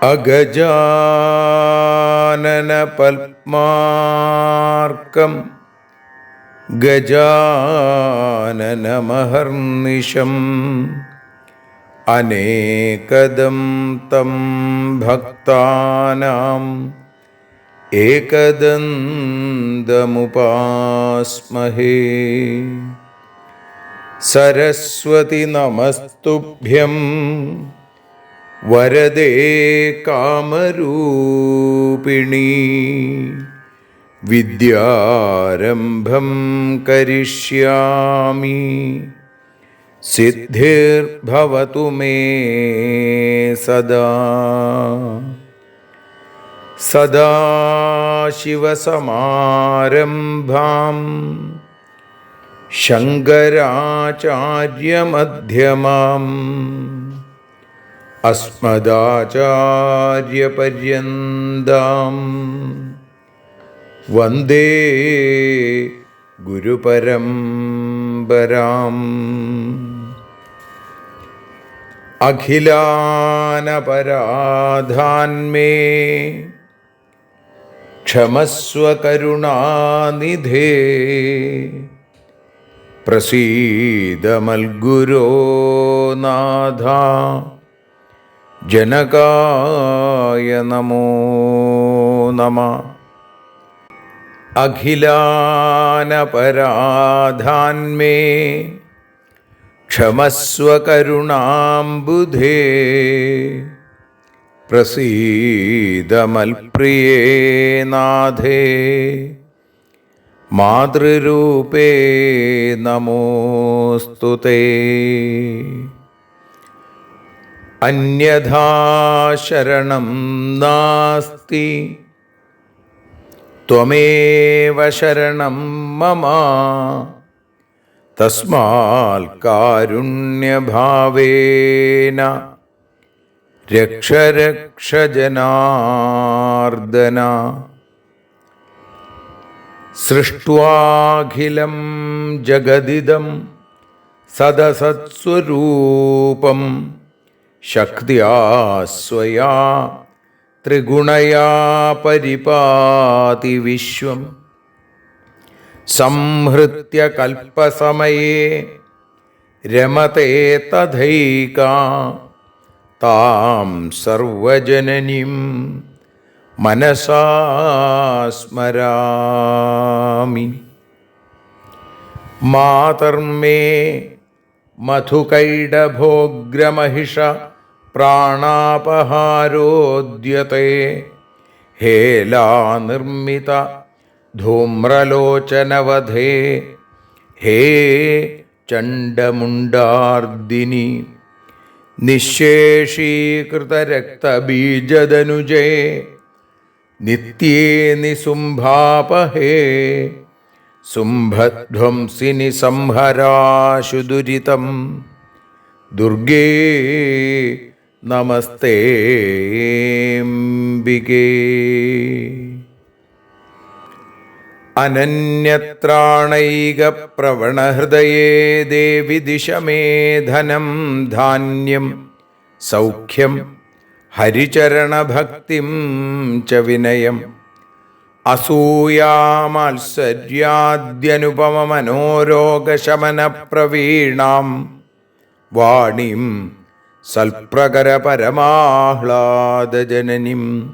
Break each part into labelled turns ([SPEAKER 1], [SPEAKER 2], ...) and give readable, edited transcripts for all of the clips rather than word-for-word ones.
[SPEAKER 1] അഗജാനന പത്മാർക്കം ഗജാനനമഹർനിശം അനേകദം തം ഭക്താനാം ഏകദന്തമുപാസ്മഹേ. സരസ്വതി നമസ്തുഭ്യം വരദേ കാമരൂപിണി. വിദ്യാരംഭം കരിഷ്യാമി സിദ്ധിർഭവതു മേ സദാ. സദാശിവസമാരംഭാം ശങ്കരാചാര്യമധ്യമാം അസ്മദാചാര്യപര്യന്താം വന്ദേ ഗുരുപരമ്പരാം. അഖിലാനപരാധാന്മേ ക്ഷമസ്വ കരുണാനിധേ. പ്രസീദ മൽഗുരോ നാഥ ജനകായ നമോ നമഃ. അഖിലാനപരാധാന്മേ ക്ഷമസ്വ കരുണാംബുധേ. പ്രസീദ മൽപ്രിയേ നാഥേ മാതൃരൂപേ നമോസ്തുതേ. അന്യഥാ ശരണം നാസ്തി ത്വമേവ ശരണം മമ. തസ്മാൽ കാരുണ്യഭാവേന രക്ഷ രക്ഷ ജനാർദ്ദന. സൃഷ്ട്വാഖിലം ജഗദിദം സദസത്സ്വരൂപം ശക്തിയാ സ്വയാ ത്രിഗുണയാ പരിപാതി വിശ്വം. സംഹൃത്യ കൽപ്പസമയേ രമതേ തഥൈകാ. താം സർവജനനീം മനസാ സ്മരാമി. മാതർമേ മധുകൈടഭോഗ്രമഹിഷ പ്രാണാപഹാരോദ്യത്തെ. ഹേലാനിർമ്മിത ധൂമ്രലോചനവധേ. ഹേ ചണ്ഡമുണ്ഡാർദിനി. നിശേഷീകൃതരക്തബീജദനുജേ നിത്യേ നിസുംഭാപഹേ. സുംഭധ്വംസിനി സംഹരാശു ദുരിതം. ദുർഗേ നമസ്തേംബികേ. അനന്യത്രാണൈകപ്രവണഹൃദയേ ദേവി ദിശ മേ ധനം ധാന്യം സൗഖ്യം ഹരിചരണഭക്തിം ച വിനയം. അസൂയാമാത്സര്യാദ്യനുപമമനോരോഗശമനപ്രവീണാം വാണീം സൽപ്രകരപരമാഹ്ലാദജനനീം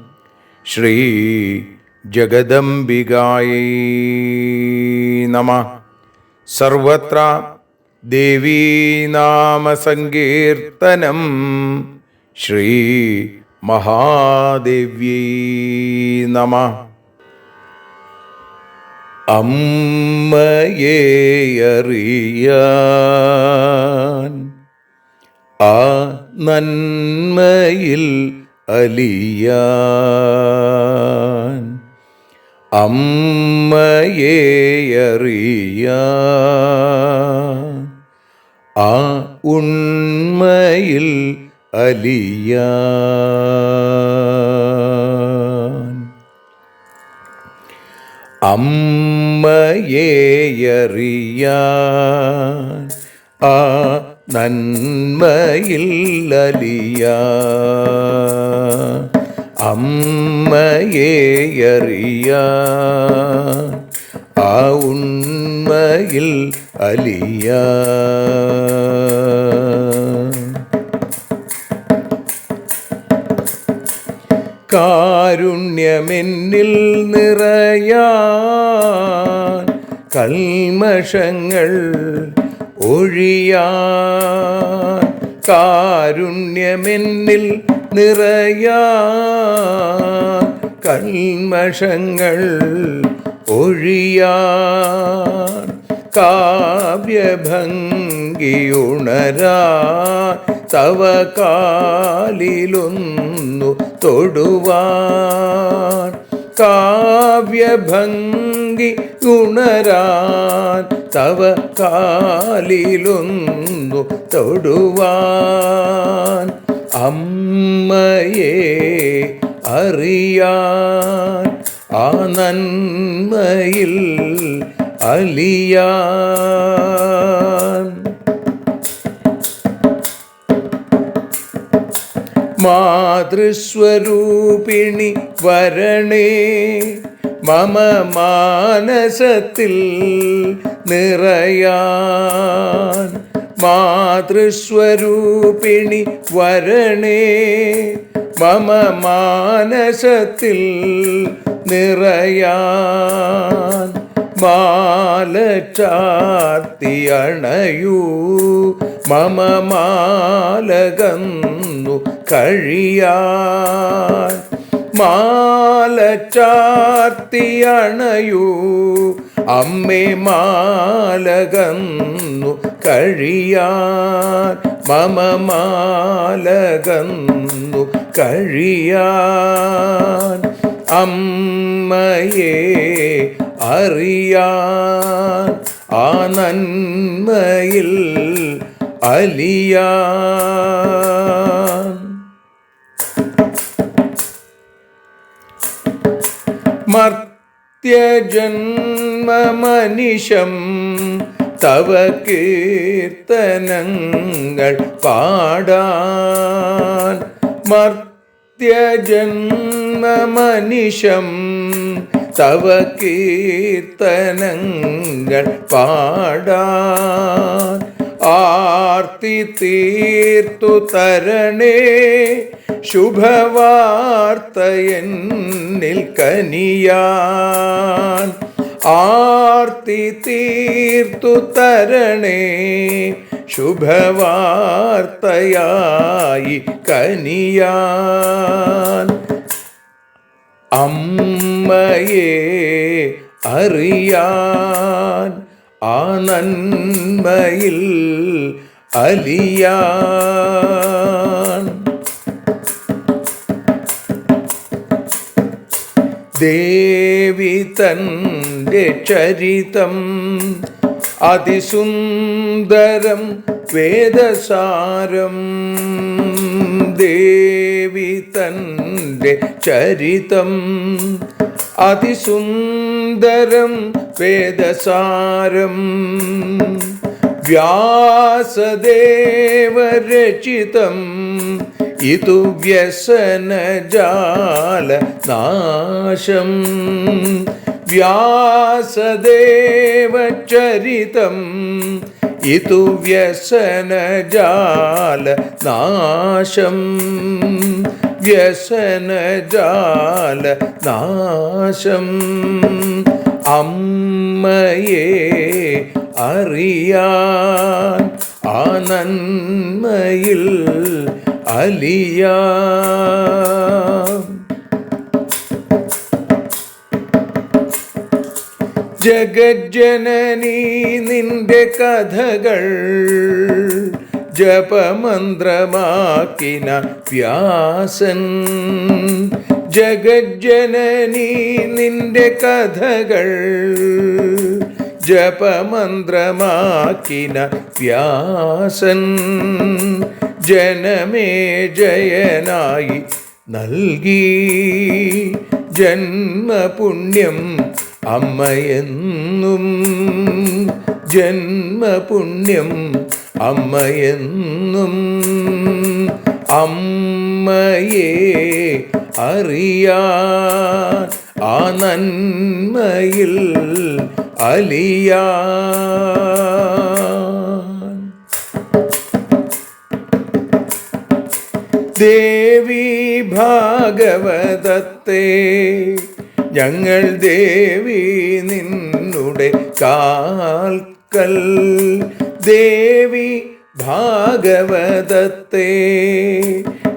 [SPEAKER 1] ശ്രീ ജഗദംബികായൈ നമഃ. സർവത്ര ദേവീനാമസങ്കീർത്തനം ശ്രീ മഹാദേവ്യൈ നമഃ. അമ്മയെ അറിയാൻ ആ നന്മയിൽ അലിയാൻ, അമ്മയെ അറിയാൻ ആ ഉണ്മയിൽ അലിയാൻ, അമ്മയെ അറിയാൻ ആ നന്മയിൽ അലിയാൻ, അമ്മയെ അറിയാൻ ആ ഉണ്മയിൽ അലിയാൻ. കാരുണ്യമെന്നിൽ നിറയാൻ, കൽമഷങ്ങൾ ഒഴിയാൻ, കാരുണ്യമെന്നിൽ നിറയാൻ, കൽമഷങ്ങൾ ഒഴിയാൻ, കാവ്യഭംഗിയുണരാൻ തവ കാലിലൊന്നു തൊടുവാൻ, കാവ്യഭംഗി ഉണരാൻ തവ കാലിലൊന്നു തൊടുവാൻ, അമ്മയെ അറിയാൻ ആ നന്മയിൽ അലിയാൻ. മാതൃസ്വരൂപിണി വരണേ മമ മാനസത്തിൽ നിറയാൻ, മാതൃസ്വരൂപിണി വരണേ മമ മാനസത്തിൽ നിറയാൻ, മാല ചാർത്തി അണയൂ മമ മാലകന്നു കഴിയാൻ, മാല ചാർത്തി അണയൂ അമ്മേ മാലകന്നു കഴിയാൻ, മമ മാലകന്നു കഴിയാൻ, അമ്മയെ അറിയാൻ ആ നന്മയിൽ അലിയാൻ. മർത്യജന്മമനിശം തവ കീർത്തനങ്ങൾ പാടാൻ, മർത്യജന്മമനിശം തവ കീർത്തനങ്ങൾ പാടാൻ, ആർത്തി തീർത്തു തരണേ ശുഭവാർത്ത എന്നിൽ കനിയാൻ, ആർത്തി തീർത്തു തരണേ ശുഭവാർത്തയായി കനിയാൻ, അമ്മയെ അറിയാൻ ആ നന്മയിൽ അലിയാൻ. ദേവി തൻ്റെ ചരിതം അതിസുന്ദരം വേദസാരം, ദേവി തൻ്റെ ചരിതം അതിസുന്ദരം വേദസാരം, വ്യാസദേവരചിതം ഇതു വ്യസനജാല നാശം, വ്യാസദേവചരിതം ഇതു വ്യസനജാല നാശം, വ്യസനജാല നാശം, അമ്മയെ അറിയാൻ ആ നന്മയിൽ അലിയാൻ. ജഗജ്ജനനീ നിന്റെ കഥകൾ ജപമന്ത്രമാക്കിന വ്യാസൻ. ജഗജ്ജനനീ നിന്റെ കഥകൾ ജപമന്ത്രമാക്കിന വ്യാസൻ. ജനമേ ജയനായി നൽകി ജന്മപുണ്യം അമ്മയെന്നും. ജന്മപുണ്യം അമ്മയെന്നും. അമ്മയെ അറിയാൻ ആ നന്മയിൽ അലിയാൻ. ദേവി ഭാഗവതത്തെ ഞങ്ങൾ ദേവി നിന്നുടെ കാൽക്കൽ. ദേവി ഭാഗവതത്തെ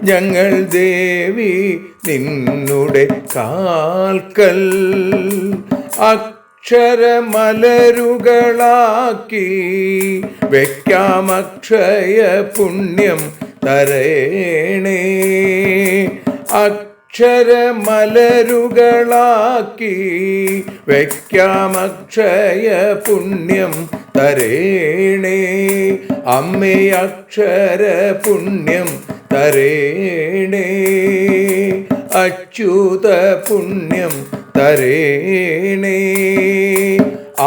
[SPEAKER 1] ഞങ്ങൾ ദേവി നിന്നുടെ കാൽക്കൽ. അക്ഷരമലരുകളാക്കി വയ്ക്കാം അക്ഷയ പുണ്യം തരേണേ. അക്ഷരമലരുകളാക്കി വയ്ക്കാം അക്ഷയ പുണ്യം തരേണേ. അമ്മേ അക്ഷര പുണ്യം തരേണേ. അച്യുത പുണ്യം തരേണേ.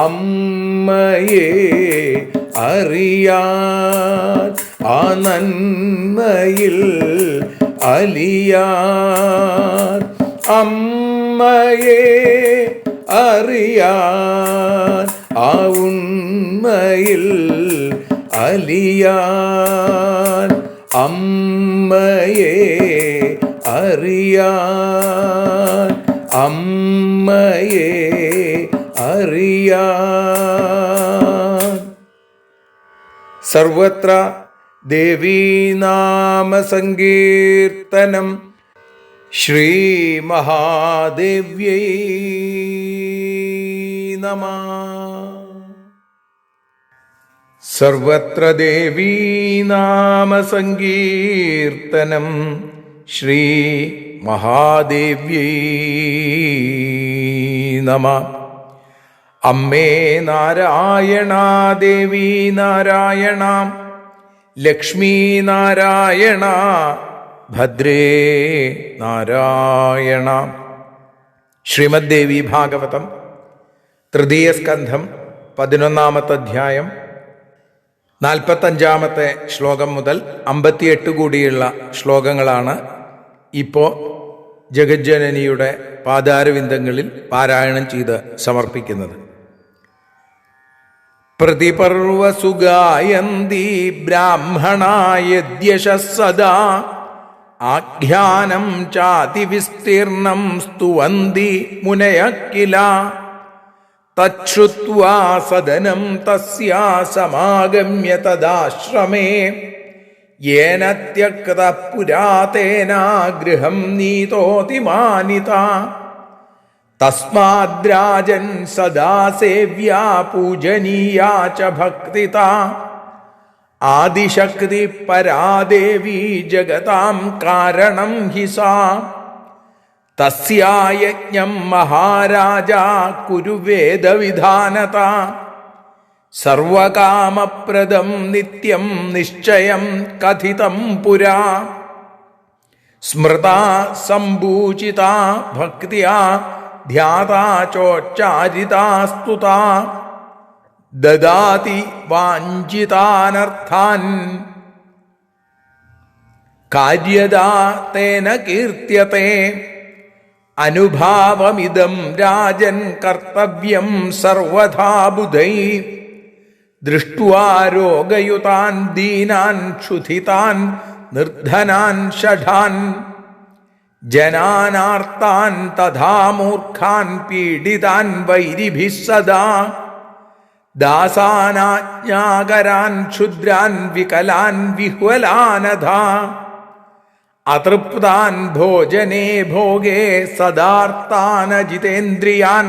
[SPEAKER 1] അമ്മയെ അറിയാൻ ആ നന്മയിൽ അലിയാൻ. അമ്മയെ അറിയാൻ ആ ഉണ്മയിൽ അലിയാൻ. അമ്മയെ അറിയാൻ. അമ്മയെ അറിയാൻ. സർവത്ര ദേവീനാമസങ്കീർത്തനം. ശ്രീ മഹാദേവ്യൈ നമഃ. സർവത്ര ദേവീനാമസങ്കീർത്തനം. ശ്രീ മഹാദേവ്യൈ നമഃ. അമ്മേ നാരായണ, ദേവി നാരായണ, ലക്ഷ്മീ നാരായണ, ഭദ്രേ നാരായണ. ശ്രീമദ് ദേവി ഭാഗവതം തൃതീയ സ്കന്ധം 11-ാമത്തെ അധ്യായം 45-ാമത്തെ ശ്ലോകം മുതൽ 58 കൂടിയുള്ള ശ്ലോകങ്ങളാണ് ഇപ്പോൾ ജഗജ്ജനനിയുടെ പാദാരവിന്ദങ്ങളിൽ പാരായണം ചെയ്ത് സമർപ്പിക്കുന്നത്. പ്രതിപർവസുഗായന്തി ബ്രാഹ്മണായദ്യശഃ സദാ ആഖ്യാനം ചാതിവിസ്തീർണം സ്തുവന്തി മുനയഃ കില. തച്ഛ്രുത്വാ സദനം തസ്യാ സമാഗമ്യ തദാശ്രമേ യേന ത്യക്തഃ പുരാ തേന ഗൃഹം നീതോതിമാനിതാ. തസ്മാദ്രാജൻ സദാ സേവ്യാ പൂജനീയാ ച ഭക്തിതാ. ആദിശക്തി പരാദേവി ജഗതാം കാരണം ഹി സാ. തസ്യാ യജ്ഞം മഹാരാജാ കുരു വേദവിധാനതാ. സർവകാമപ്രദം നിത്യം നിശ്ചയം കഥിതം പുരാ. സ്മൃതാ സംഭൂചിതാ ഭക്തിയാ ധ്യാതാ ചോച്ചാരിതാ സ്തുതാ. ദദാതി വാഞ്ചിതാനർത്ഥാൻ കാര്യദാ തേന കീർത്യത്തെ. അനുഭാവമിദം രാജൻ കർത്തവ്യം സർവഥാ ബുധൈ. ദൃഷ്ട്വാ രോഗയുതാൻ ദീനാൻ ക്ഷുധിതാൻ നിർധനാൻ ഷഠാൻ. ജനാനാർത്താൻ തഥാ മൂർഖാൻ പീഡിതാൻ വൈരിഭിഃ സദാ. ദാസാനാജ്ഞാകരാൻ ക്ഷുദ്രാൻ വികലാൻ വിഹ്വലാനധാ. അതൃപ്താൻ ഭോജനേ ഭോഗേ സദാർത്താൻ ജിതേന്ദ്രിയാൻ.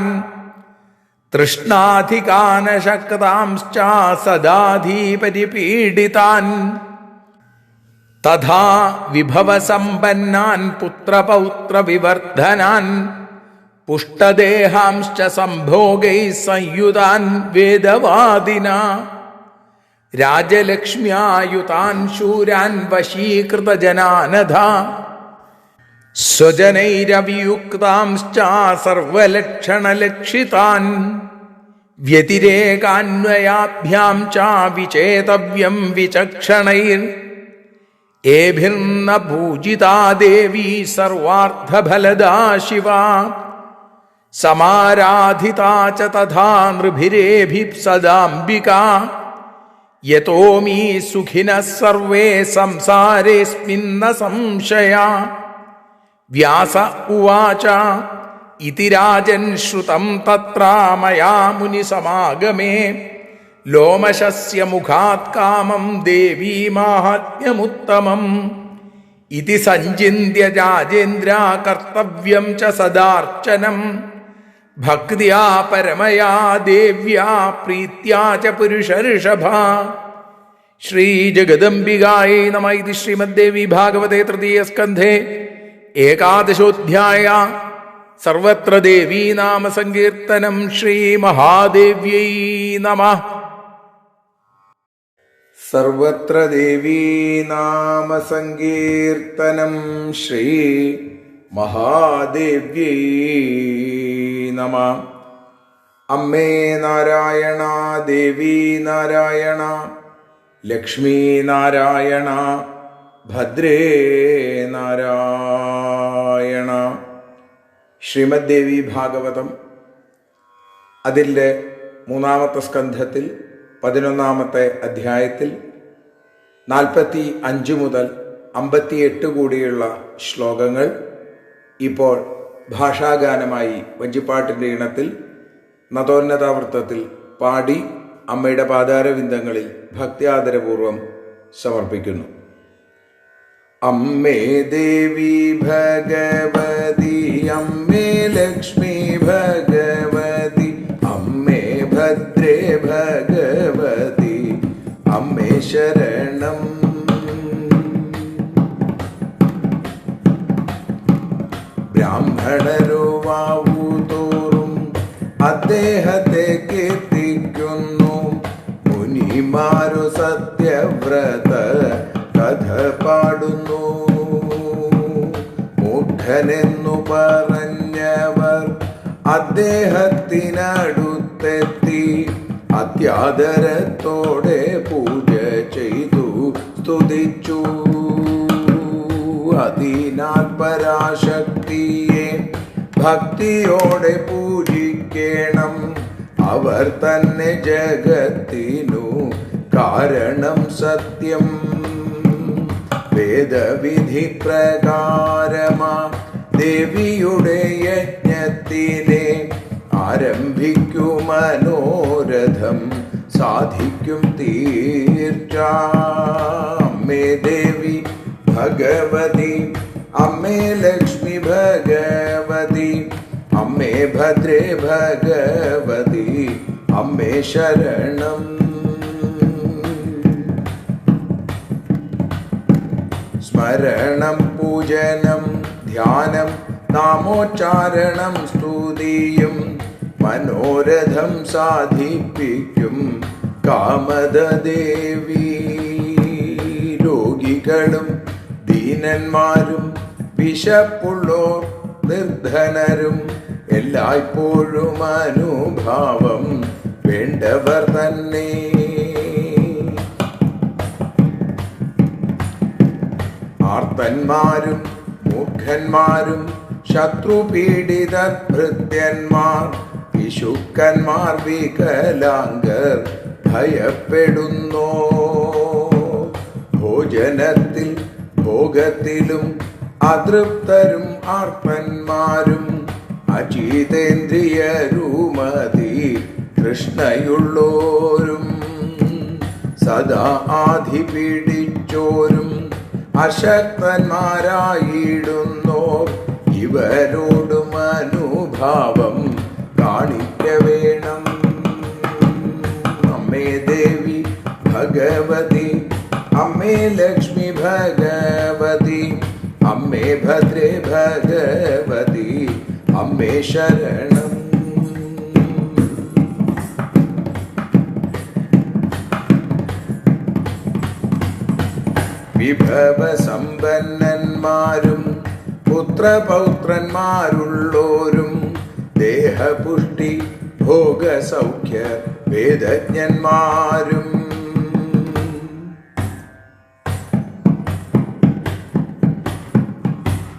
[SPEAKER 1] തൃഷ്ണാധികാനശക്താംശ്ച സദാധീപരിപീഡിതാൻ തഥാ വിഭവസമ്പന്നാൻ പുത്രപൗത്രവിവർദ്ധനാൻ പുഷ്ടദേഹാംശ്ച സംഭോഗൈഃ സംയുതാൻ വേദവാദിനാ രാജലക്ഷ്മ്യായുതാൻ ശൂരാൻ വശീകൃതജനാനധാ സ്വജനൈരവിയുക്താംശ്ച സർവലക്ഷണലക്ഷിതാൻ വ്യതിരേകാന്വയാഭ്യാം ച വിചേതവ്യം വിചക്ഷണൈർ ഏഭിർന പൂജിതാ ദേവി സർവാർത്ഥഫലദാ ശിവാ സമാരാധിതാ ച തഥാ നൃഭിരേഭിഃ സദാംബികാ യതോമീ സുഖിനഃ സർവേ സംസാരേऽസ്മിന്ന സംശയാ വ്യാസ ഉവാച ഇതി രാജൻ ശ്രുതം തത്ര മയാ മുനിസമാഗമേ ലോമശസ്യ മുഖാത് കാമം ദേവീ മാഹാത്മ്യമുത്തമം ഇതി സഞ്ചിന്യ രാജേന്ദ്ര കർത്തവ്യം ച സദാർച്ചനം ഭക്ത്യാ പരമയാ ദേവ്യാ പ്രീത്യാ ച പുരുഷഋഷഭ. ശ്രീ ജഗദംബികായൈ നമഃ. ഇതി ശ്രീമദ്ദേവി ഭാഗവതേ തൃതീയസ്കന്ധേ ഏകാദശോധ്യായ. സർവത്ര ദേവീ നാമ സങ്കീർത്തനം. ശ്രീ മഹാദേവ്യൈ നമഃ.
[SPEAKER 2] സർവത്ര ദേവീ നാമ സങ്കീർത്തനം. ശ്രീ മഹാദേവ്യൈ നമഃ. അമ്മേ നാരായണ, ദേവി നാരായണ, ലക്ഷ്മീ നാരായണ, ഭദ്രേ നാരായണ. ശ്രീമദ്ദേവി ഭാഗവതം അതിൻ്റെ 3-ാമത്തെ സ്കന്ധത്തിൽ 11-ാമത്തെ അധ്യായത്തിൽ 45 മുതൽ 58 കൂടിയുള്ള ശ്ലോകങ്ങൾ ഇപ്പോൾ ഭാഷാഗാനമായി വഞ്ചിപ്പാട്ടിൻ്റെ ഇണത്തിൽ നതോന്നതാവൃത്തത്തിൽ പാടി അമ്മയുടെ പാതാരവിന്ദങ്ങളിൽ ഭക്ത്യാദരപൂർവം സമർപ്പിക്കുന്നു. അമ്മേ ദേവി ഭഗവതി, അമ്മേ ലക്ഷ്മി ഭഗവതി, അമ്മേ ഭദ്രേ ഭഗവതി, അമ്മേ ശരണം. ബ്രാഹ്മണരുവാവു തോറും അദ്ദേഹത്തെ കീർത്തിക്കുന്നു, മുനിമാരു സത്യവ്രത കഥ പാടുന്നു. മൂഢനെന്നു പറഞ്ഞവർ അദ്ദേഹത്തിനടുത്തെത്തി അത്യാദരത്തോടെ പൂജ ചെയ്തു സ്തുതിച്ചു. അതിനാൽ പരാശക്തിയെ ഭക്തിയോടെ പൂജിക്കണം, അവർ തന്നെ ജഗത്തിനു കാരണം സത്യം. വേദവിധി പ്രകാരമാ ദേവിയുടെ യജ്ഞത്തിനെ ആരംഭിക്കും മനോരഥം സാധിക്കും തീർച്ച. അമ്മേ ദേവി ഭഗവതി, അമ്മേ ലക്ഷ്മി ഭഗവതി, അമ്മേ ഭദ്രേ ഭഗവതി, അമ്മേ ശരണം. സ്മരണം പൂജനം ധ്യാനം നാമോച്ചാരണം സ്തുതിയും മനോരഥം സാധിപ്പിക്കും കാമദ ദേവി. രോഗികളും ദീനന്മാരും വിശപ്പുള്ളോർ നിർധനരും എല്ലായ്പ്പോഴും അനുഭാവം വേണ്ടവർ തന്നെ. ആർത്തന്മാരും മൂർഖന്മാരും ശത്രുപീഡിതർ ഭൃത്യന്മാർ വിശുക്കന്മാർ വികലാംഗർ ഭയപ്പെടുന്നോ. ഭോജനത്തിൽ ഭോഗത്തിലും അതൃപ്തരും ആർപ്പന്മാരും അചിതേന്ദ്രിയരുമതി കൃഷ്ണയുള്ളോരും സദാ ആധി പീഡിച്ചോരും അശക്തന്മാരായിടുന്നോർ ഇവരോടും അനുഭാവം കാണിക്ക വേണം. അമ്മേ ലക്ഷ്മി ഭഗവതി അമ്മേ ഭദ്രേ ഭഗവതി അമ്മേ ശരണം. വിഭവസമ്പന്നന്മാരും പുത്രപൗത്രന്മാരുള്ളോരും ദേഹപുഷ്ടി ഭോഗസൗഖ്യ വേദജ്ഞന്മാരും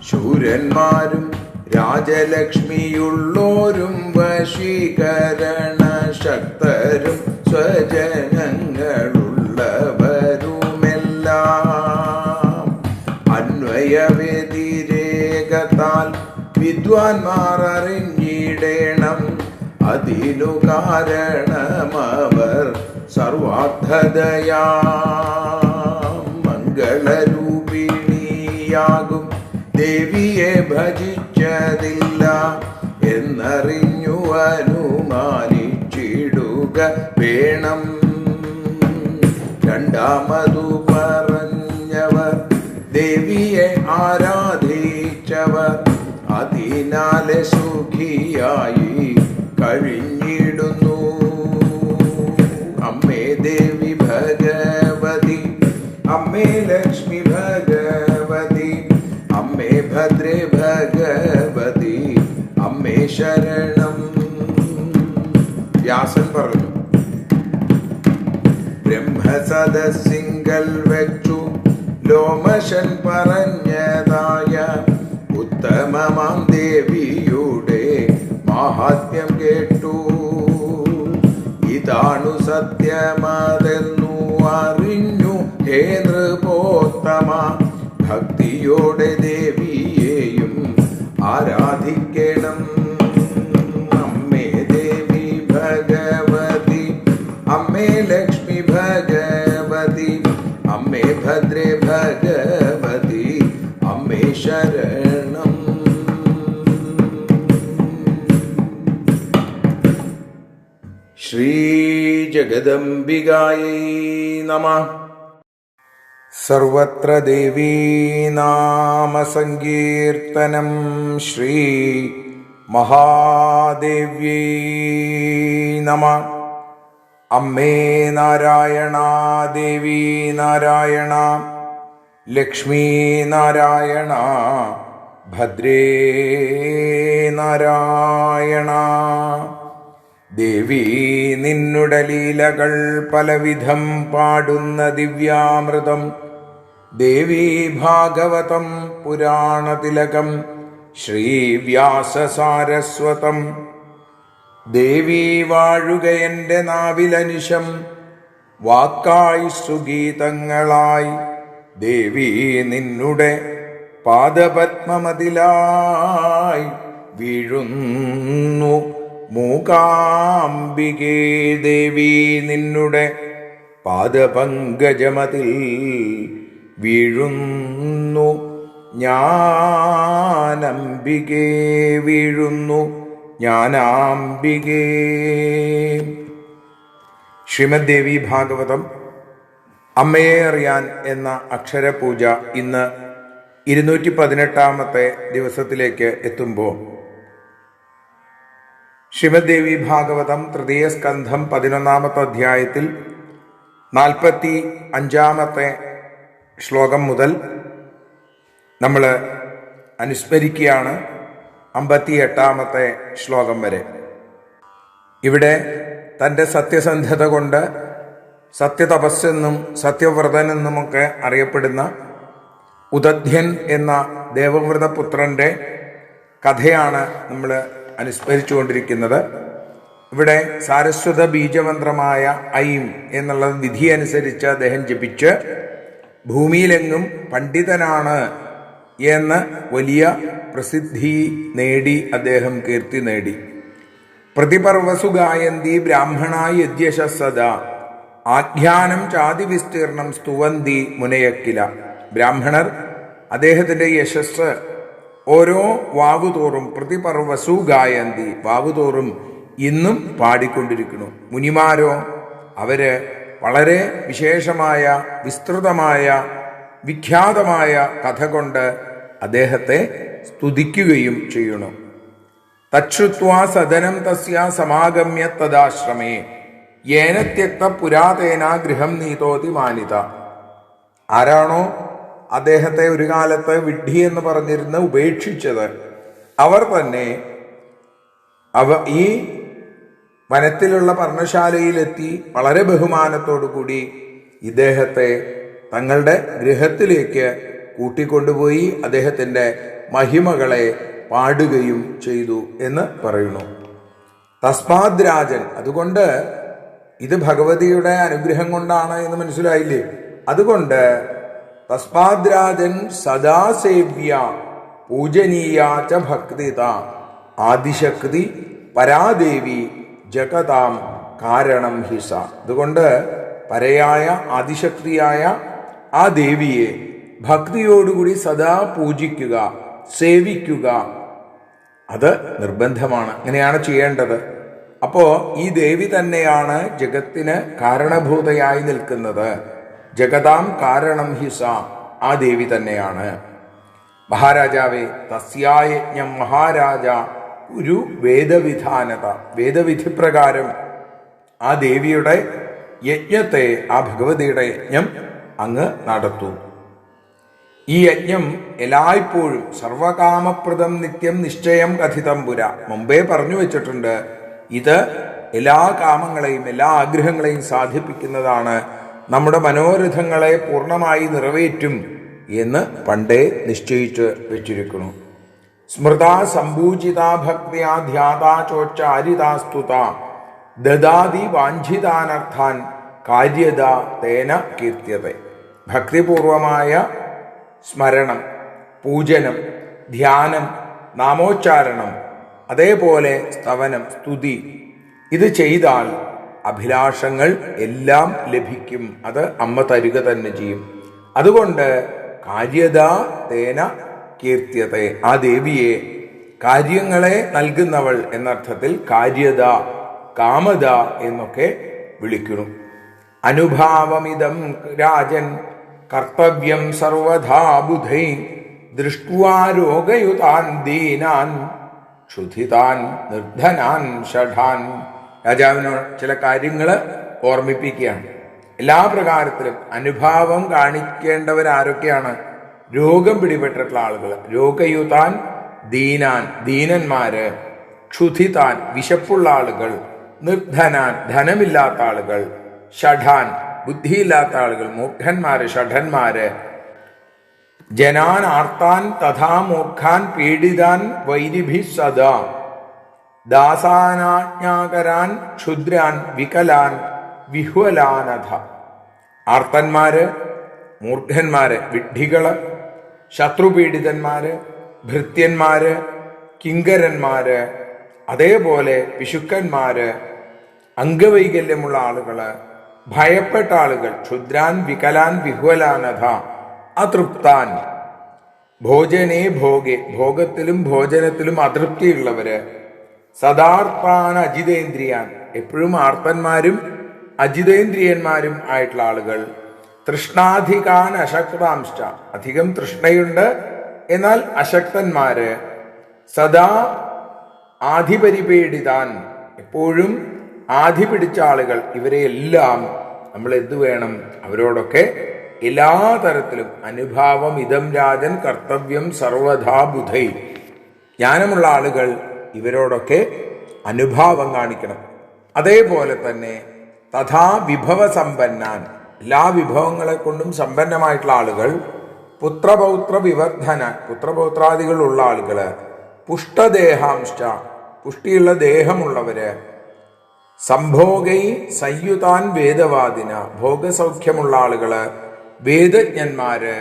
[SPEAKER 2] ശൂരന്മാരും രാജലക്ഷ്മിയുള്ളോരും വശീകരണ ശക്തരും സ്വജനങ്ങളുള്ളവരുമെല്ലാം അന്വയവ്യതിരേകത്താൽ വിദ്വാൻമാർ അറിഞ്ഞിടേണം. അതിനു കാരണമവർ സർവാർത്ഥതയാ മംഗളരൂപിണിയാകും ദേവിയെ ഭജിച്ചതില്ല എന്നറിഞ്ഞു അനുമാനിച്ചിടുക വേണം. രണ്ടാമതു പറഞ്ഞവർ ദേവിയെ ആരാധിച്ചവർ അതിനാലെ സുഖിയായി കഴിഞ്ഞിടുന്നു. അമ്മേ ദേവി ഭഗവതി അമ്മേ ലക്ഷ്മി ഭഗവതി അമ്മേ ഭദ്രേ ഭഗവതി അമ്മേ ശരണം. വ്യാസൻ പറഞ്ഞു, ബ്രഹ്മസദസ്സിങ്കൽ വെച്ചു ലോമശൻ പറഞ്ഞതായ ഉത്തമമാം ദേവിയുടെ മാഹാത്മ്യം കേട്ടു. ഇതാണു സത്യമതെന്നു അറിഞ്ഞു ഹേ നൃപോത്തമ. ഭക്തിയോടെ ദേവിയെയും ആരാധിക്കണം. അമ്മേ ദേവി ഭഗവതി അമ്മേ ലക്ഷ്മി ഭഗവതി അമ്മേ ഭദ്രേ ഭഗവതി അമ്മേ ശരണം. ശ്രീ ജഗദംബികായൈ നമഃ. സർവത്ര ദേവീ നാമ സങ്കീർത്തനം. ശ്രീ മഹാദേവ്യൈ നമഃ. അമ്മേ നാരായണ ദേവി നാരായണ ലക്ഷ്മീ നാരായണ ഭദ്രേ നാരായണ. ദേവി നിന്നുടെ ലീലകൾ പലവിധം പാടുന്ന ദിവ്യാമൃതം. ദേവി ഭാഗവതം പുരാണതിലകം ശ്രീവ്യാസസാരസ്വതം. ദേവി വാഴുക എൻ്റെ നാവിലനിശം വാക്കായി സുഗീതങ്ങളായി. ദേവി നിന്നുടെ പാദപത്മമതിലായി വീഴുന്നു മൂകാംബികേ. ദേവി നിന്നുടെ പാദപങ്കജമതിൽ വീഴുന്നു ഞാനംബികേ. വീഴുന്നു ജ്ഞാനാംബികേ. ശ്രീമദ് ദേവി ഭാഗവതം അമ്മയെ അറിയാൻ എന്ന അക്ഷരപൂജ ഇന്ന് 218 ദിവസത്തിലേക്ക് എത്തുമ്പോൾ ശ്രീമദ് ദേവി ഭാഗവതം തൃതീയ സ്കന്ധം 11 അധ്യായത്തിൽ 45 ശ്ലോകം മുതൽ നമ്മൾ അനുസ്മരിക്കുകയാണ് 58 ശ്ലോകം വരെ. ഇവിടെ തൻ്റെ സത്യസന്ധത കൊണ്ട് സത്യതപസ്സെന്നും സത്യവ്രതനെന്നുമൊക്കെ അറിയപ്പെടുന്ന ഉദധ്യൻ എന്ന ദേവവ്രതപുത്രൻ്റെ കഥയാണ് നമ്മൾ അനുസ്മരിച്ചുകൊണ്ടിരിക്കുന്നത്. ഇവിടെ സാരസ്വത ബീജമന്ത്രമായ ഐം എന്നുള്ള വിധി അനുസരിച്ച് അദ്ദേഹം ജപിച്ച് ഭൂമിയിലെങ്ങും പണ്ഡിതനാണ് എന്ന് വലിയ പ്രസിദ്ധി നേടി, അദ്ദേഹം കീർത്തി നേടി. പ്രതിപർവസു ഗായന്തി ബ്രാഹ്മണ യദ്യശസ്സദ ആഖ്യാനം ചാതിവിസ്തീർണം സ്തുവന്തി മുനയക്കില. ബ്രാഹ്മണർ അദ്ദേഹത്തിൻ്റെ യശസ് ഓരോ വാവുതോറും പ്രതിപർവസു ഗായന്തി വാവുതോറും ഇന്നും പാടിക്കൊണ്ടിരിക്കുന്നു. മുനിമാരോ അവര് വളരെ വിശേഷമായ വിസ്തൃതമായ വിഖ്യാതമായ കഥ കൊണ്ട് അദ്ദേഹത്തെ സ്തുതിക്കുകയും ചെയ്യണു. തച്ഛ്രുത്വാ സദനം തസ്യ സമാഗമ്യ തദാശ്രമേ യേന ത്യക്ത പുരാതേന ഗൃഹം നീതോതി മാനിത. ആരാണോ അദ്ദേഹത്തെ ഒരു കാലത്ത് വിഡ്ഢി എന്ന് പറഞ്ഞിരുന്ന് ഉപേക്ഷിച്ചത്, അവർ തന്നെ ഈ വനത്തിലുള്ള പർണശാലയിലെത്തി വളരെ ബഹുമാനത്തോടു കൂടി ഇദ്ദേഹത്തെ തങ്ങളുടെ ഗൃഹത്തിലേക്ക് കൂട്ടിക്കൊണ്ടുപോയി അദ്ദേഹത്തിൻ്റെ മഹിമകളെ പാടുകയും ചെയ്തു എന്ന് പറയുന്നു. തസ്മാദ് രാജൻ, അതുകൊണ്ട് ഇത് ഭഗവതിയുടെ അനുഗ്രഹം കൊണ്ടാണ് എന്ന് മനസ്സിലായില്ലേ? അതുകൊണ്ട് തസ്മാദ് രാജൻ സദാസേവ്യ പൂജനീയാച ഭക്തിത ആദിശക്തി പരാദേവി ജഗതാം കാരണം ഹിസ. അതുകൊണ്ട് പരയായ ആദിശക്തിയായ ആ ദേവിയെ ഭക്തിയോടുകൂടി സദാ പൂജിക്കുക, സേവിക്കുക, അത് നിർബന്ധമാണ്. അങ്ങനെയാണ് ചെയ്യേണ്ടത്. അപ്പോ ഈ ദേവി തന്നെയാണ് ജഗത്തിന് കാരണഭൂതയായി നിൽക്കുന്നത്. ജഗതാം കാരണം ഹിസ, ആ ദേവി തന്നെയാണ്. മഹാരാജാവേ തസ്യായജ്ഞം മഹാരാജ ഒരു വേദവിധാനത, വേദവിധിപ്രകാരം ആ ദേവിയുടെ യജ്ഞത്തെ, ആ ഭഗവതിയുടെ യജ്ഞം അങ്ങ് നടത്തൂ. ഈ യജ്ഞം എല്ലായ്പ്പോഴും സർവകാമപ്രദം നിത്യം നിശ്ചയം കഥിതം പുര. മുമ്പേ പറഞ്ഞു വെച്ചിട്ടുണ്ട്, ഇത് എല്ലാ കാമങ്ങളെയും എല്ലാ ആഗ്രഹങ്ങളെയും സാധിപ്പിക്കുന്നതാണ്, നമ്മുടെ മനോരഥങ്ങളെ പൂർണ്ണമായി നിറവേറ്റും എന്ന് പണ്ടേ നിശ്ചയിച്ച് വെച്ചിരിക്കുന്നു. സ്മൃതാ സംഭൂജിതാ ഭക്തിയാ ധ്യാതാ ചോച്ചാരിതാ സ്തുതാ ദദാതി വാഞ്ചിതാനർത്ഥാൻ കാര്യത തേന കീർത്യത്തെ. ഭക്തിപൂർവമായ സ്മരണം, പൂജനം, ധ്യാനം, നാമോച്ചാരണം, അതേപോലെ സ്തവനം, സ്തുതി, ഇത് ചെയ്താൽ അഭിലാഷങ്ങൾ എല്ലാം ലഭിക്കും. അത് അമ്മ തരിക തന്നെ ചെയ്യും. അതുകൊണ്ട് കാര്യത തേന കീർത്യത്തെ, ആ ദേവിയെ കാര്യങ്ങളെ നൽകുന്നവൾ എന്നർത്ഥത്തിൽ കാര്യത, കാമത എന്നൊക്കെ വിളിക്കുന്നു. അനുഭാവമിതം രാജൻ കർത്തവ്യം സർവധാ ബുധൈ ദൃഷ്ട്വാ രോഗയുതാൻ ദീനാൻ ക്ഷുധിതാൻ നിർധനാൻ ഷഠാൻ. രാജാവിനോട് ചില കാര്യങ്ങൾ ഓർമ്മിപ്പിക്കുകയാണ്. എല്ലാ പ്രകാരത്തിലും അനുഭാവം കാണിക്കേണ്ടവരാരൊക്കെയാണ്? രോഗം പിടിപെട്ടിട്ടുള്ള ആളുകൾ, രോഗയുതാൻ ദീനാൻ ദീനന്മാര്, ക്ഷുധിതാൻ വിശപ്പുള്ള ആളുകൾ, നിർധനാൻ ധനമില്ലാത്ത ആളുകൾ, ഷഠാൻ ബുദ്ധിയില്ലാത്ത ആളുകൾ, മൂർഖന്മാര് ഷഠന്മാര്, ജനാൻ ആർത്താൻ തഥാ മൂർഖാൻ പീഡിതാൻ വൈരിഭി സദാ ദാസാനാജ്ഞാകരാൻ ക്ഷുദ്രാൻ വികലാൻ വിഹ്വലാനധ. ആർത്തന്മാര്, മൂർഖന്മാര്, വിഡ്ഢികള്, ശത്രുപീഡിതന്മാര്, ഭൃത്യന്മാര്, കിങ്കരന്മാര്, അതേപോലെ പിശുക്കന്മാര്, അംഗവൈകല്യമുള്ള ആളുകള്, ഭയപ്പെട്ട ആളുകൾ, ക്ഷുദ്രാൻ വികലാൻ വിഹ്വലാനധ, അതൃപ്താൻ ഭോജനേ ഭോഗെ ഭോഗത്തിലും ഭോജനത്തിലും അതൃപ്തിയുള്ളവര്, സദാർത്ഥാൻ അജിതേന്ദ്രിയാൻ എപ്പോഴും ആർത്തന്മാരും അജിതേന്ദ്രിയന്മാരും ആയിട്ടുള്ള ആളുകൾ, തൃഷ്ണാധികാൻ അശക്താംശ അധികം തൃഷ്ണയുണ്ട് എന്നാൽ അശക്തന്മാര്, സദാ ആധിപരിപീഡിതാൻ എപ്പോഴും ആധി പിടിച്ച ആളുകൾ, ഇവരെയെല്ലാം നമ്മൾ എന്തു വേണം? അവരോടൊക്കെ എല്ലാ തരത്തിലും അനുഭാവം ഇതം രാജൻ കർത്തവ്യം സർവധാ ബുധൈ. ജ്ഞാനമുള്ള ആളുകൾ ഇവരോടൊക്കെ അനുഭാവം കാണിക്കണം. അതേപോലെ തന്നെ തഥാ വിഭവ സമ്പന്നാൻ എല്ലാ വിഭവങ്ങളെ കൊണ്ടും സമ്പന്നമായിട്ടുള്ള ആളുകൾ, പുത്രപൗത്ര വിവർദ്ധനാൻ പുത്രപൗത്രാദികളുള്ള ആളുകള്, പുഷ്ടദേഹാംശ പുഷ്ടിയുള്ള ദേഹമുള്ളവര്, സംഭോഗൈ സംയുതാൻ വേദവാദിന ഭോഗസൗഖ്യമുള്ള ആളുകള്, വേദജ്ഞന്മാര്,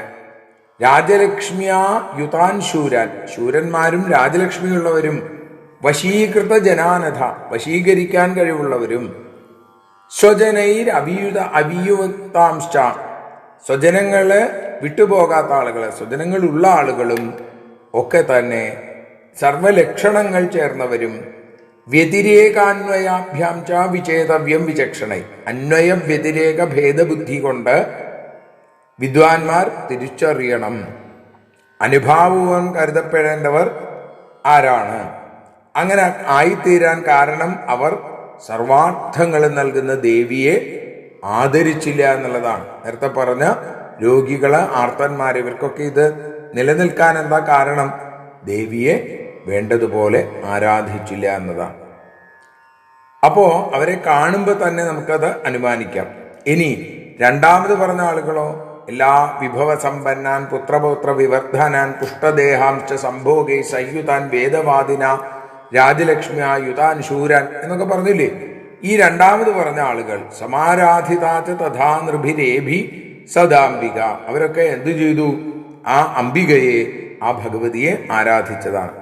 [SPEAKER 2] രാജലക്ഷ്മിയാ യുതാൻ ശൂരാൻ ശൂരന്മാരും രാജലക്ഷ്മിയുള്ളവരും, വശീകൃത ജനാനഥ വശീകരിക്കാൻ കഴിവുള്ളവരും, സ്വജനൈർ അവിയുക്താംശ സ്വജനങ്ങള് വിട്ടുപോകാത്ത ആളുകള്, സ്വജനങ്ങളുള്ള ആളുകളും ഒക്കെ തന്നെ സർവലക്ഷണങ്ങൾ ചേർന്നവരും, വ്യതിരേകാന്വയാഭ്യാം ച വിചേതവ്യം വിചക്ഷണൈ. അന്വയ വ്യതിരേക ഭേദബുദ്ധി കൊണ്ട് വിദ്വാൻമാർ തിരിച്ചറിയണം. അനുഭാവവും കരുതപ്പെടേണ്ടവർ ആരാണ്? അങ്ങനെ ആയിത്തീരാൻ കാരണം അവർ സർവാർത്ഥങ്ങളും നൽകുന്ന ദേവിയെ ആദരിച്ചില്ല എന്നുള്ളതാണ്. നേരത്തെ പറഞ്ഞ രോഗികള്, ആർത്തന്മാർ, ഇവർക്കൊക്കെ ഇത് നിലനിൽക്കാൻ എന്താ കാരണം? ദേവിയെ വേണ്ടതുപോലെ ആരാധിച്ചില്ല എന്നതാണ്. അപ്പോ അവരെ കാണുമ്പോൾ തന്നെ നമുക്കത് അനുമാനിക്കാം. ഇനി രണ്ടാമത് പറഞ്ഞ ആളുകളോ, എല്ലാ വിഭവസമ്പന്നാൻ പുത്രപൗത്ര വിവർദ്ധനാൻ പുഷ്ടദേഹാംശ സംഭോഗേ സംയുതാൻ വേദവാദിന രാജലക്ഷ്മിയുതാൻ ശൂരാൻ എന്നൊക്കെ പറഞ്ഞില്ലേ? ഈ രണ്ടാമത് പറഞ്ഞ ആളുകൾ സമാരാധിതാച തഥാ നൃഭിരേഭി സദാംബിക. അവരൊക്കെ എന്തു ചെയ്തു? ആ അംബികയെ, ആ ഭഗവതിയെ ആരാധിച്ചതാണ്.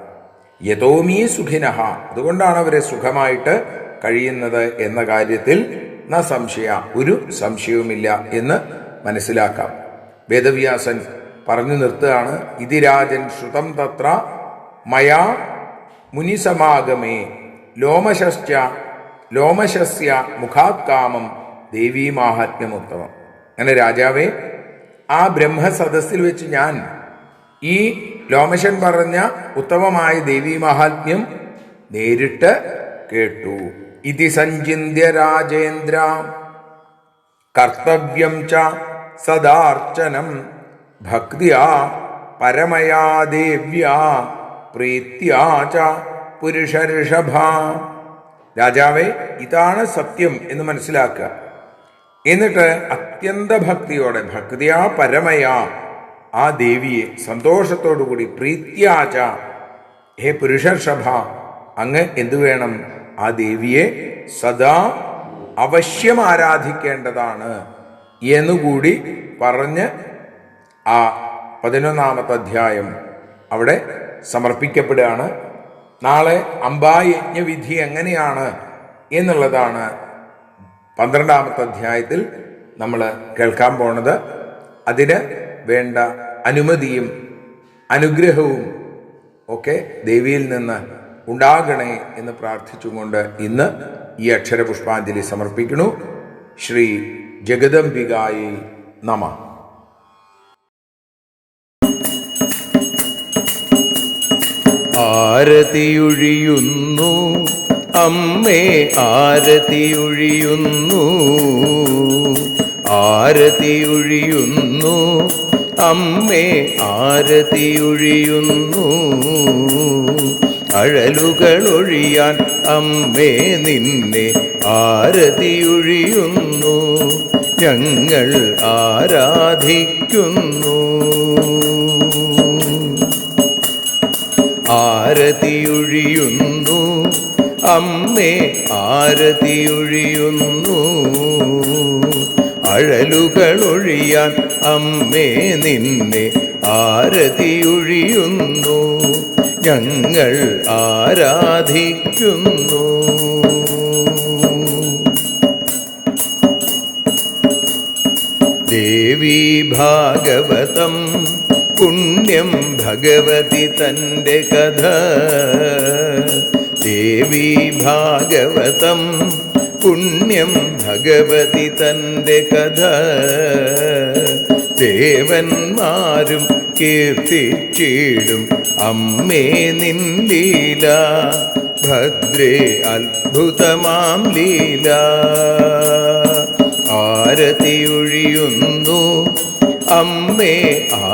[SPEAKER 2] യതോമീ സുഖിനഹ, അതുകൊണ്ടാണ് അവരെ സുഖമായിട്ട് കഴിയുന്നത് എന്ന കാര്യത്തിൽ ന സംശയ, ഒരു സംശയവുമില്ല എന്ന് മനസ്സിലാക്കാം. വേദവ്യാസൻ പറഞ്ഞു നിർത്തുകയാണ്. ഇതിരാജൻ ശ്രുതം തത്ര മയാ മുനിസമാഗമേ ലോമശസ്യ മുഖാത് കാമം ദേവീ മാഹാത്മ്യമുത്തമം. അങ്ങനെ രാജാവേ, ആ ബ്രഹ്മസദസ്സിൽ വെച്ച് ഞാൻ ഈ ലോമശൻ പറഞ്ഞ ഉത്തമമായ ദേവീ മഹാത്മ്യം നേരിട്ട് കേട്ടു. ഇതി സഞ്ചിന്യ രാജേന്ദ്ര കർത്തവ്യം ച സദാർച്ചനം ഭക്തിയാ പരമയാ ദേവ്യാ പ്രീത്യാ ച പുരുഷഋഷഭ. രാജാവേ, ഇതാണ് സത്യം എന്ന് മനസ്സിലാക്കുക. എന്നിട്ട് അത്യന്ത ഭക്തിയോടെ, ഭക്തിയാ പരമയാ, ആ ദേവിയെ സന്തോഷത്തോടുകൂടി, പ്രീത്യാച, ഹേ പുരുഷർഷഭ, അങ്ങ് എന്തു വേണം? ആ ദേവിയെ സദാ അവശ്യം ആരാധിക്കേണ്ടതാണ് എന്നുകൂടി പറഞ്ഞ് ആ 11-ാമത്തെ അധ്യായം അവിടെ സമർപ്പിക്കപ്പെടുകയാണ്. നാളെ അംബായജ്ഞവിധി എങ്ങനെയാണ് എന്നുള്ളതാണ് 12-ാമത്തെ അധ്യായത്തിൽ നമ്മൾ കേൾക്കാൻ പോണത്. അതിന് വേണ്ട അനുമതിയും അനുഗ്രഹവും ഒക്കെ ദേവിയിൽ നിന്ന് ഉണ്ടാകണേ എന്ന് പ്രാർത്ഥിച്ചുകൊണ്ട് ഇന്ന് ഈ അക്ഷരപുഷ്പാഞ്ജലി സമർപ്പിക്കുന്നു. ശ്രീ ജഗദംബികായേ നമഃ.
[SPEAKER 1] ആരതിയൊഴിയുന്നു അമ്മേ, ആരതിയൊഴിയുന്നു, ആരതിയൊഴിയുന്നു അമ്മേ, ആരതിയൊഴിയുന്നു. അഴലുകളൊഴിയാൻ അമ്മേ നിന്നെ ആരതിയൊഴിയുന്നു. ഞങ്ങൾ ആരാധിക്കുന്നു. ആരതിയൊഴിയുന്നു അമ്മേ, ആരതിയൊഴിയുന്നു. അഴലുകളൊഴിയാൻ അമ്മേ നിന്നെ ആരതിയൊഴിയുന്നു. ഞങ്ങൾ ആരാധിക്കുന്നു. ദേവീ ഭാഗവതം പുണ്യം ഭഗവതി തൻ്റെ കഥ. ദേവീ ഭാഗവതം പുണ്യം ഭഗവതി തൻ്റെ കഥ. ദേവന്മാരും കീർത്തിച്ചിടും അമ്മേ നിൻ ലീല. ഭദ്രേ അത്ഭുതമാം ലീല. ആരതിയൊഴിയുന്നു അമ്മേ,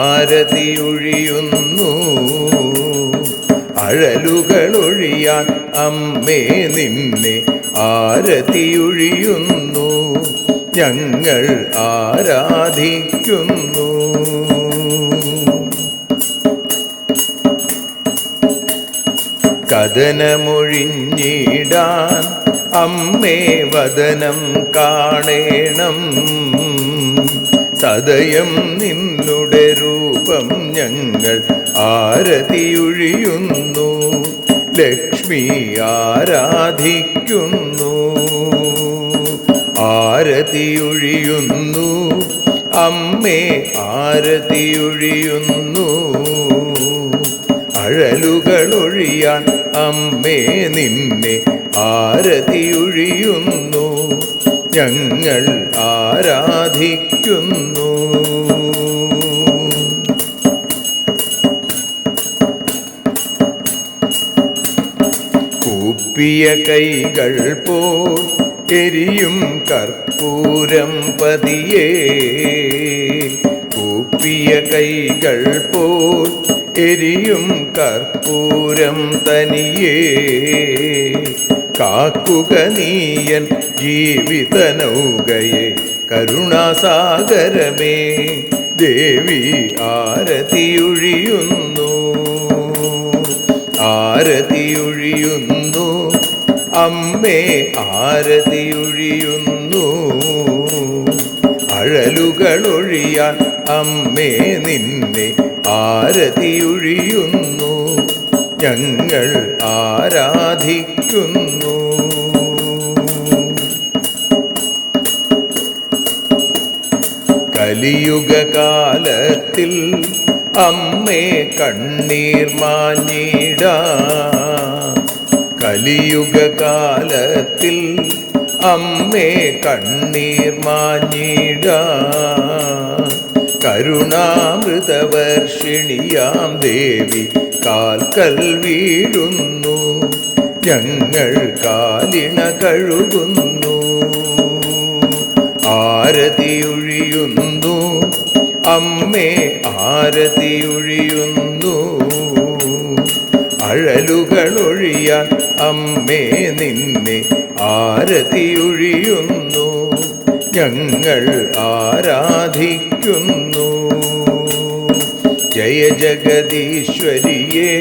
[SPEAKER 1] ആരതിയൊഴിയുന്നു. അഴലുകളൊഴിയാൻ അമ്മേ നിന്നെ ആരതിയൊഴിയുന്നു. ഞങ്ങൾ ആരാധിക്കുന്നു. കഥനമൊഴിഞ്ഞിടാൻ അമ്മേ വദനം കാണേണം. സദയം നിന്നുടെ രൂപം ഞങ്ങൾ ആരതിയൊഴിയുന്നു. ലക്ഷ്മി ആരാധിക്കുന്നു. ആരതിയൊഴിയുന്നു അമ്മേ, ആരതിയൊഴിയുന്നു. അഴലുകളൊഴിയാൻ അമ്മേ നിന്നെ ആരതിയൊഴിയുന്നു, ഞങ്ങൾ ആരാധിക്കുന്നു. കൂപ്പിയ കൈകൾ പോൽ എരിയും കർപ്പൂരം പതിയേ, കൂപ്പിയ കൈകൾ പോൽ എരിയും കർപ്പൂരം തനിയേ, കാക്കുക നീയൻ ജീവിത നൗകയെ കരുണാസാഗരമേ, ദേവി ആരതിയൊഴിയുന്നു, ആരതിയൊഴിയുന്നു, അമ്മേ ആരതിയൊഴിയുന്നു. അഴലുകളൊഴിയാൻ അമ്മേ നിന്നെ ആരതിയൊഴിയുന്നു, ഞങ്ങൾ ആരാധിക്കുന്നു. കലിയുഗകാലത്തിൽ അമ്മേ കണ്ണീർ മാഞ്ഞിടാം, കലിയുഗകാലത്തിൽ അമ്മേ കണ്ണീർ മാഞ്ഞിടാം. കരുണാമൃതവർഷിണിയാം ദേവി കാൽക്കൽ വീഴുന്നു, ഞങ്ങൾ കാലിണ കഴുകുന്നു. ആരതിയൊഴിയുന്നു അമ്മേ ആരതിയൊഴിയുന്നു, അഴലുകളൊഴിയാൻ അമ്മേ നിന്നെ ആരതിയൊഴിയുന്നു, ഞങ്ങൾ ആരാധിക്കുന്നു. ജയ ജഗദീശ്വരിയേ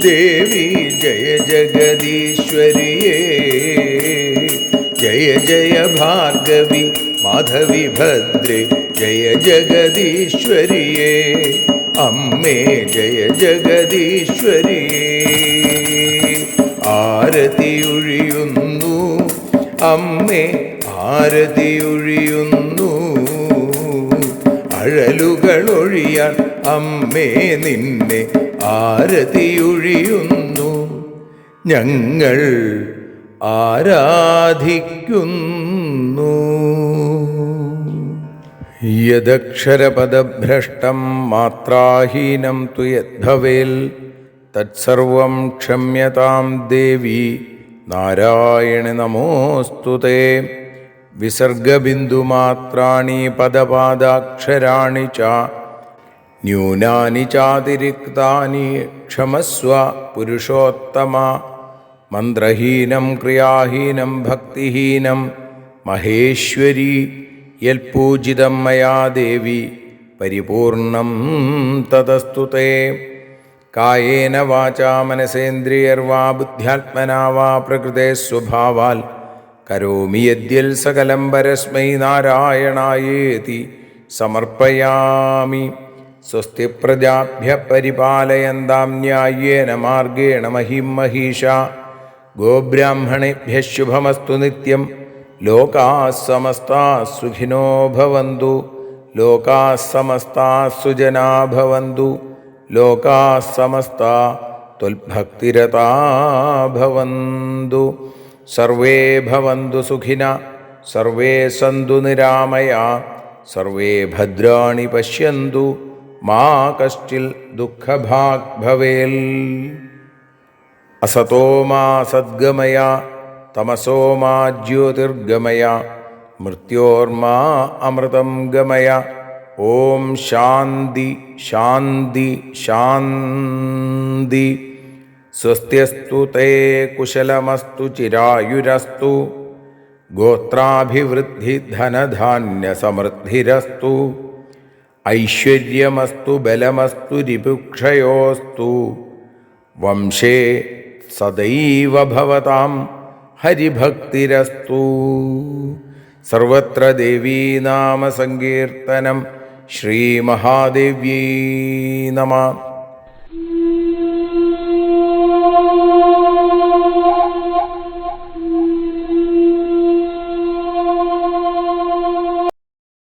[SPEAKER 1] ദേവി, ജയ ജഗദീശ്വരിയേ, ജയ ജയ ഭാർഗവി മാധവി ഭദ്രേ, ജയ ജഗദീശ്വരിയേ അമ്മേ, ജയ ജഗദീശ്വരിയേ. ആരതിയൊഴിയുന്നു അമ്മേ ആരതിയൊഴിയുന്നു, അഴലുകളൊഴിയാൻ അമ്മേ നിന്നെ ആരതിയൊഴിയുന്നു, ഞങ്ങൾ ആരാധിക്കുന്നു. യദക്ഷരപദഭ്രഷ്ടം മാത്രാഹീനം തു യദ്ഭവേൽ തത്സർവം ക്ഷമ്യതാം ദേവി നാരായണ നമോസ്തുതേ. വിസർഗബിന്ദുമാത്രാണി പദപാദാക്ഷരാണി ച ന്യൂനാനി ചാതിരിക്താനി ക്ഷമസ്വ പുരുഷോത്തമ. മന്ത്രഹീനം ക്രിയാഹീനം ഭക്തിഹീനം മഹേശ്വരി യൽപൂജിതം മയാ ദേവി പരിപൂർണം തതസ്തുതേ. കായേന വാചാ മനസേന്ദ്രിയർവാ ബുദ്ധ്യാത്മനാ വാ പ്രകൃതേ സ്വഭാവാൽ കരോമി യദ്യൽ സകലം പരസ്മൈ നാരായണായേതി സമർപ്പയാമി. സ്വസ്തി പ്രജാഭ്യ പരിപാലയന്താം ന്യായേന മാർഗേണ മഹിം മഹീഷാ. ഗോബ്രാഹ്മണേഭ്യഃ ശുഭമസ്തു നിത്യം. ലോകാഃ സമസ്താഃ സുഖിനോ ഭവന്തു. ലോകാഃ സമസ്താഃ സുജനാഃ ഭവന്തു. ലോകാഃ സമസ്താഃ ത്വൽഭക്തിരതാ ഭവന്തു. സർവേ ഭവന്തു സുഖിനഃ. സർവേ സന്തു നിരാമയാഃ. സർവേ ഭദ്രാണി പശ്യന്തു. മാ കശ്ചിൽ ദുഃഖഭാഗ് ഭവേൽ. അസതോ മാ സദ്ഗമയ തമസോ മാ ജ്യോതിർഗമയ മൃത്യോർമാ അമൃതം ഗമയ. ഓം ശാന്തി ശാന്തി ശാന്തി. സ്വസ്ത്യസ്തു തേ കുശലമസ്തു ചിരായുരസ്തു. ഗോത്രാഭിവൃദ്ധി ധനധാന്യ സമൃദ്ധിരസ്തു. ഐശ്വര്യമസ്തു ബലമസ്തു രിപുക്ഷയോസ്തു. വംശേ സദൈവ ഭവതാം ഹരിഭക്തിരസ്തു. സർവത്ര ദേവീനാമസങ്കീർത്തനം. ശ്രീമഹാദേവ്യൈ നമഃ.